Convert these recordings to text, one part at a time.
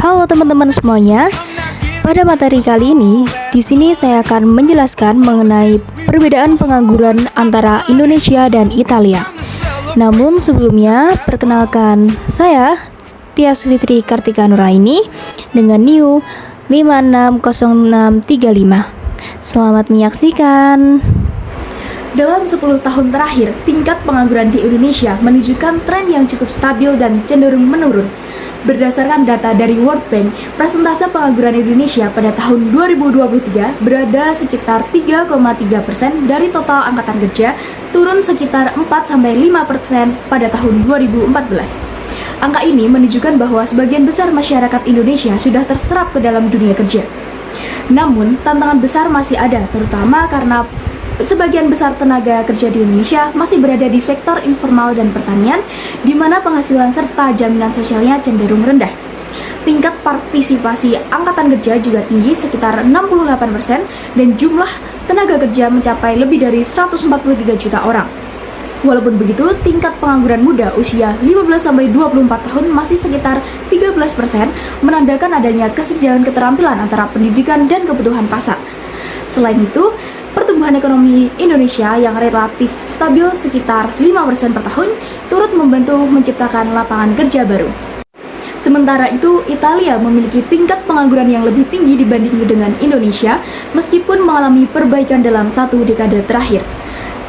Halo teman-teman semuanya. Pada materi kali ini, di sini saya akan menjelaskan mengenai perbedaan pengangguran antara Indonesia dan Italia. Namun sebelumnya, perkenalkan saya Tias Fitri Kartika Nuraini dengan NIU 560635. Selamat menyaksikan. Dalam 10 tahun terakhir, tingkat pengangguran di Indonesia menunjukkan tren yang cukup stabil dan cenderung menurun. Berdasarkan data dari World Bank, persentase pengangguran Indonesia pada tahun 2023 berada sekitar 3,3% dari total angkatan kerja, turun sekitar 4-5% pada tahun 2014. Angka ini menunjukkan bahwa sebagian besar masyarakat Indonesia sudah terserap ke dalam dunia kerja. Namun, tantangan besar masih ada, terutama karena sebagian besar tenaga kerja di Indonesia masih berada di sektor informal dan pertanian, di mana penghasilan serta jaminan sosialnya cenderung rendah. Tingkat partisipasi angkatan kerja juga tinggi, sekitar 68%, dan jumlah tenaga kerja mencapai lebih dari 143 juta orang. Walaupun begitu, tingkat pengangguran muda usia 15-24 tahun masih sekitar 13%, menandakan adanya kesenjangan keterampilan antara pendidikan dan kebutuhan pasar. Selain itu, pertumbuhan ekonomi Indonesia yang relatif stabil sekitar 5% per tahun turut membantu menciptakan lapangan kerja baru. Sementara itu, Italia memiliki tingkat pengangguran yang lebih tinggi dibanding dengan Indonesia meskipun mengalami perbaikan dalam satu dekade terakhir.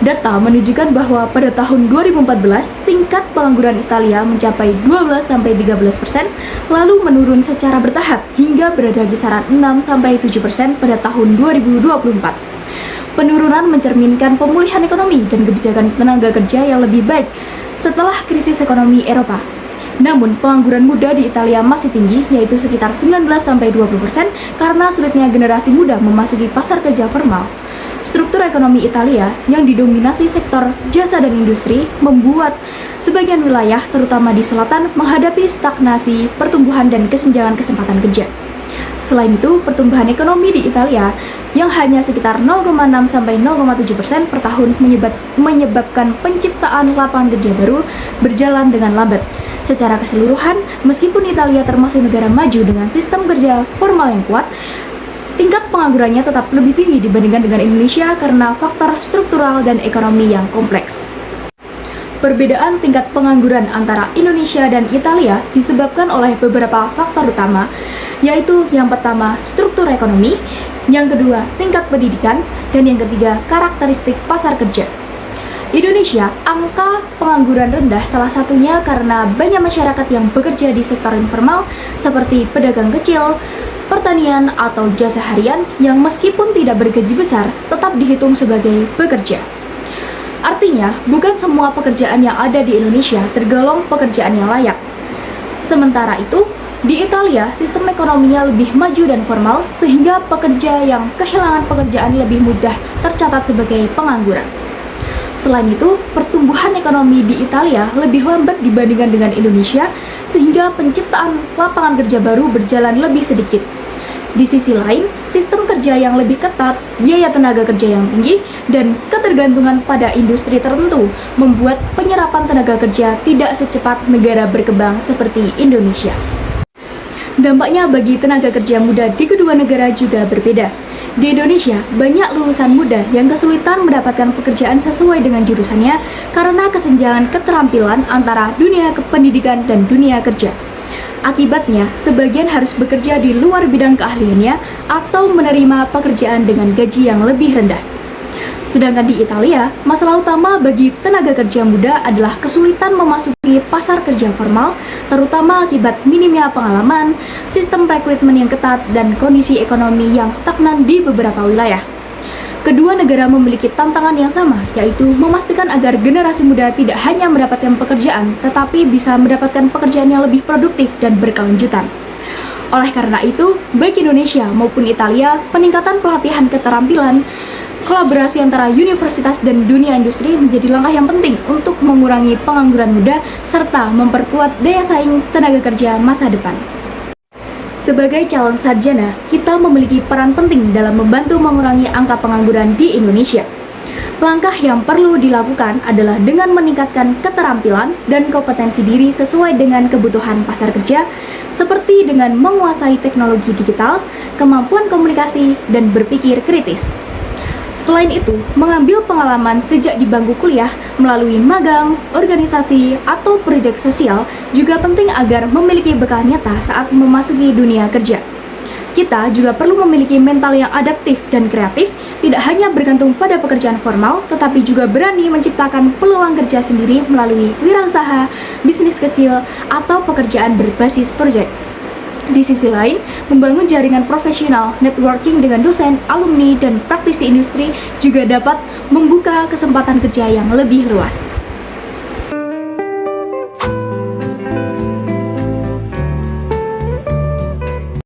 Data menunjukkan bahwa pada tahun 2014, tingkat pengangguran Italia mencapai 12-13%, lalu menurun secara bertahap hingga berada kisaran 6-7% pada tahun 2024. Penurunan mencerminkan pemulihan ekonomi dan kebijakan tenaga kerja yang lebih baik setelah krisis ekonomi Eropa. Namun, pengangguran muda di Italia masih tinggi, yaitu sekitar 19-20%, karena sulitnya generasi muda memasuki pasar kerja formal. Struktur ekonomi Italia yang didominasi sektor jasa dan industri membuat sebagian wilayah, terutama di selatan, menghadapi stagnasi pertumbuhan dan kesenjangan kesempatan kerja. Selain itu, pertumbuhan ekonomi di Italia yang hanya sekitar 0,6-0,7% per tahun menyebabkan penciptaan lapangan kerja baru berjalan dengan lambat. Secara keseluruhan, meskipun Italia termasuk negara maju dengan sistem kerja formal yang kuat, tingkat penganggurannya tetap lebih tinggi dibandingkan dengan Indonesia karena faktor struktural dan ekonomi yang kompleks. Perbedaan tingkat pengangguran antara Indonesia dan Italia disebabkan oleh beberapa faktor utama, yaitu yang pertama struktur ekonomi, yang kedua tingkat pendidikan, dan yang ketiga karakteristik pasar kerja. Indonesia, angka pengangguran rendah salah satunya karena banyak masyarakat yang bekerja di sektor informal seperti pedagang kecil, pertanian, atau jasa harian yang meskipun tidak bergaji besar tetap dihitung sebagai bekerja. Artinya, bukan semua pekerjaan yang ada di Indonesia tergolong pekerjaan yang layak. Sementara itu, di Italia, sistem ekonominya lebih maju dan formal, sehingga pekerja yang kehilangan pekerjaan lebih mudah tercatat sebagai pengangguran. Selain itu, pertumbuhan ekonomi di Italia lebih lambat dibandingkan dengan Indonesia, sehingga penciptaan lapangan kerja baru berjalan lebih sedikit. Di sisi lain, sistem kerja yang lebih ketat, biaya tenaga kerja yang tinggi, dan ketergantungan pada industri tertentu membuat penyerapan tenaga kerja tidak secepat negara berkembang seperti Indonesia. Dampaknya bagi tenaga kerja muda di kedua negara juga berbeda. Di Indonesia, banyak lulusan muda yang kesulitan mendapatkan pekerjaan sesuai dengan jurusannya karena kesenjangan keterampilan antara dunia pendidikan dan dunia kerja. Akibatnya, sebagian harus bekerja di luar bidang keahliannya atau menerima pekerjaan dengan gaji yang lebih rendah. Sedangkan di Italia, masalah utama bagi tenaga kerja muda adalah kesulitan memasuki pasar kerja formal, terutama akibat minimnya pengalaman, sistem rekrutmen yang ketat, dan kondisi ekonomi yang stagnan di beberapa wilayah. Kedua negara memiliki tantangan yang sama, yaitu memastikan agar generasi muda tidak hanya mendapatkan pekerjaan, tetapi bisa mendapatkan pekerjaan yang lebih produktif dan berkelanjutan. Oleh karena itu, baik Indonesia maupun Italia, peningkatan pelatihan keterampilan, kolaborasi antara universitas dan dunia industri menjadi langkah yang penting untuk mengurangi pengangguran muda serta memperkuat daya saing tenaga kerja masa depan. Sebagai calon sarjana, kita memiliki peran penting dalam membantu mengurangi angka pengangguran di Indonesia. Langkah yang perlu dilakukan adalah dengan meningkatkan keterampilan dan kompetensi diri sesuai dengan kebutuhan pasar kerja, seperti dengan menguasai teknologi digital, kemampuan komunikasi, dan berpikir kritis. Selain itu, mengambil pengalaman sejak di bangku kuliah melalui magang, organisasi, atau proyek sosial juga penting agar memiliki bekal nyata saat memasuki dunia kerja. Kita juga perlu memiliki mental yang adaptif dan kreatif, tidak hanya bergantung pada pekerjaan formal, tetapi juga berani menciptakan peluang kerja sendiri melalui wirausaha, bisnis kecil, atau pekerjaan berbasis proyek. Di sisi lain, membangun jaringan profesional, networking dengan dosen, alumni, dan praktisi industri juga dapat membuka kesempatan kerja yang lebih luas.